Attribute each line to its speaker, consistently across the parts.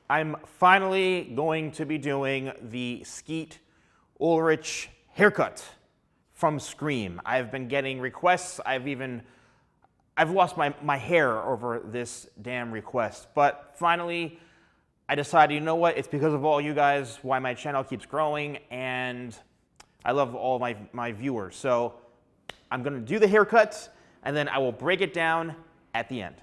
Speaker 1: I'm finally going to be doing the Skeet Ulrich haircut from Scream. I've been getting requests. I've lost my hair over this damn request. But finally, I decided, you know what? It's because of all you guys why my channel keeps growing, and I love all my viewers. So I'm gonna do the haircut, and then I will break it down at the end.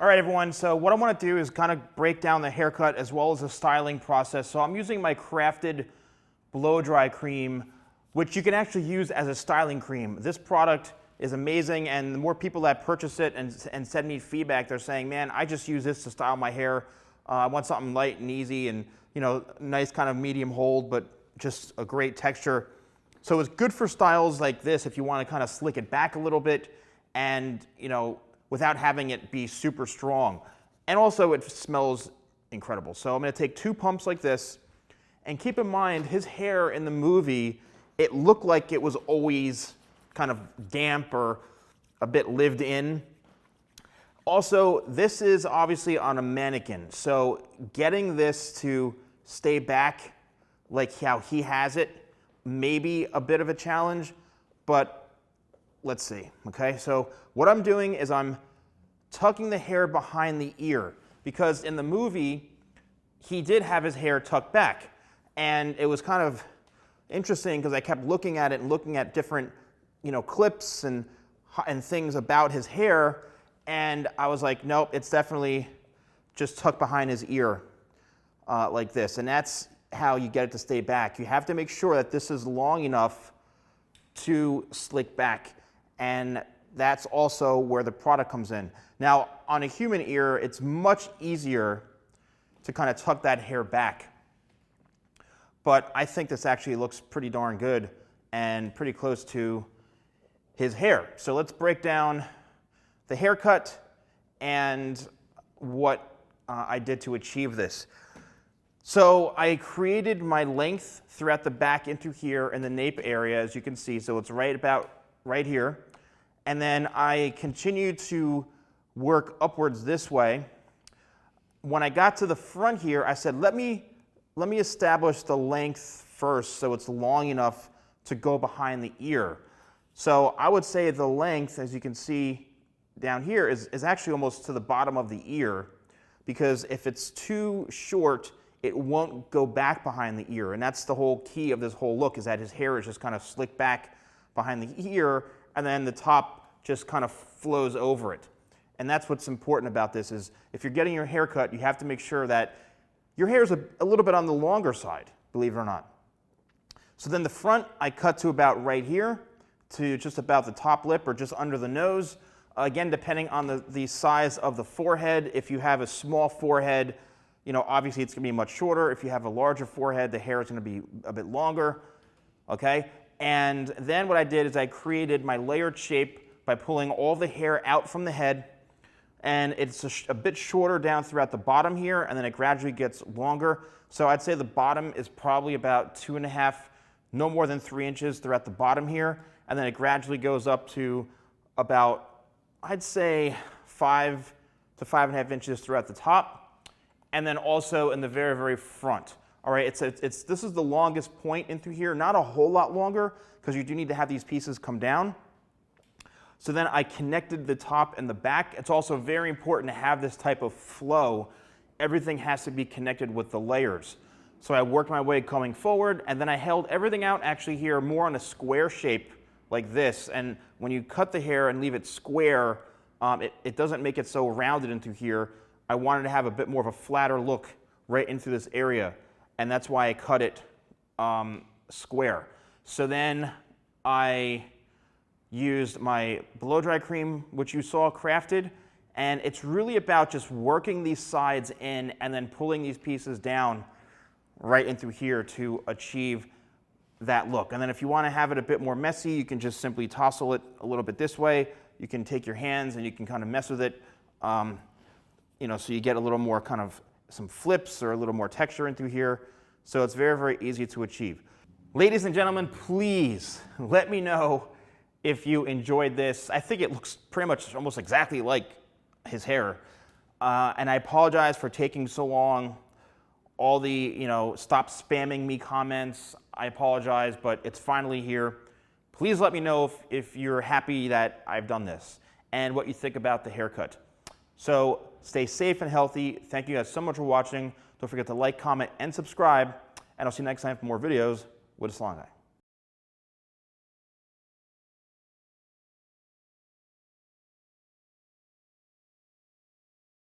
Speaker 1: All right, everyone, so what I want to do is kind of break down the haircut as well as the styling process. So I'm using my crafted blow dry cream, which you can actually use as a styling cream. This product is amazing, and the more people that purchase it and send me feedback, they're saying, man, I just use this to style my hair. I want something light and easy and, you know, nice kind of medium hold, but just a great texture. So it's good for styles like this if you want to kind of slick it back a little bit and, you know, without having it be super strong. And also it smells incredible. So I'm gonna take 2 pumps like this, and keep in mind his hair in the movie, it looked like it was always kind of damp or a bit lived in. Also, this is obviously on a mannequin. So getting this to stay back like how he has it, maybe a bit of a challenge, but let's see, okay? So what I'm doing is I'm tucking the hair behind the ear, because in the movie, he did have his hair tucked back. And it was kind of interesting because I kept looking at it and looking at different, you know, clips and things about his hair. And I was like, nope, it's definitely just tucked behind his ear like this. And that's how you get it to stay back. You have to make sure that this is long enough to slick back. And that's also where the product comes in. Now, on a human ear, it's much easier to kind of tuck that hair back. But I think this actually looks pretty darn good and pretty close to his hair. So let's break down the haircut and what I did to achieve this. So I created my length throughout the back into here in the nape area, as you can see. So it's right about right here. And then I continued to work upwards this way. When I got to the front here, I said, let me establish the length first so it's long enough to go behind the ear. So I would say the length, as you can see down here, is actually almost to the bottom of the ear, because if it's too short, it won't go back behind the ear. And that's the whole key of this whole look, is that his hair is just kind of slicked back behind the ear, and then the top just kind of flows over it. And that's what's important about this, is if you're getting your hair cut, you have to make sure that your hair is a little bit on the longer side, believe it or not. So then the front, I cut to about right here, to just about the top lip or just under the nose. Again, depending on the size of the forehead. If you have a small forehead, you know, obviously it's gonna be much shorter. If you have a larger forehead, the hair is gonna be a bit longer, okay? And then what I did is I created my layered shape by pulling all the hair out from the head, and it's a bit shorter down throughout the bottom here, and then it gradually gets longer. So I'd say the bottom is probably about 2.5, no more than 3 inches throughout the bottom here, and then it gradually goes up to about, I'd say 5 to 5.5 inches throughout the top, and then also in the very, very front. All right, this is the longest point in through here, not a whole lot longer, because you do need to have these pieces come down. So then I connected the top and the back. It's also very important to have this type of flow. Everything has to be connected with the layers. So I worked my way coming forward, and then I held everything out actually here more on a square shape like this. And when you cut the hair and leave it square, it doesn't make it so rounded into here. I wanted to have a bit more of a flatter look right into this area, and that's why I cut it square. So then I used my blow dry cream, which you saw crafted, and it's really about just working these sides in and then pulling these pieces down right in through here to achieve that look. And then if you want to have it a bit more messy, you can just simply tousle it a little bit this way. You can take your hands and you can kind of mess with it, you know, so you get a little more kind of some flips or a little more texture in through here. So it's very, very easy to achieve. Ladies and gentlemen, please let me know if you enjoyed this. I think it looks pretty much almost exactly like his hair. And I apologize for taking so long. All the, you know, stop spamming me comments, I apologize, but it's finally here. Please let me know if you're happy that I've done this and what you think about the haircut. So stay safe and healthy. Thank you guys so much for watching. Don't forget to like, comment, and subscribe. And I'll see you next time for more videos with the Salon Guy.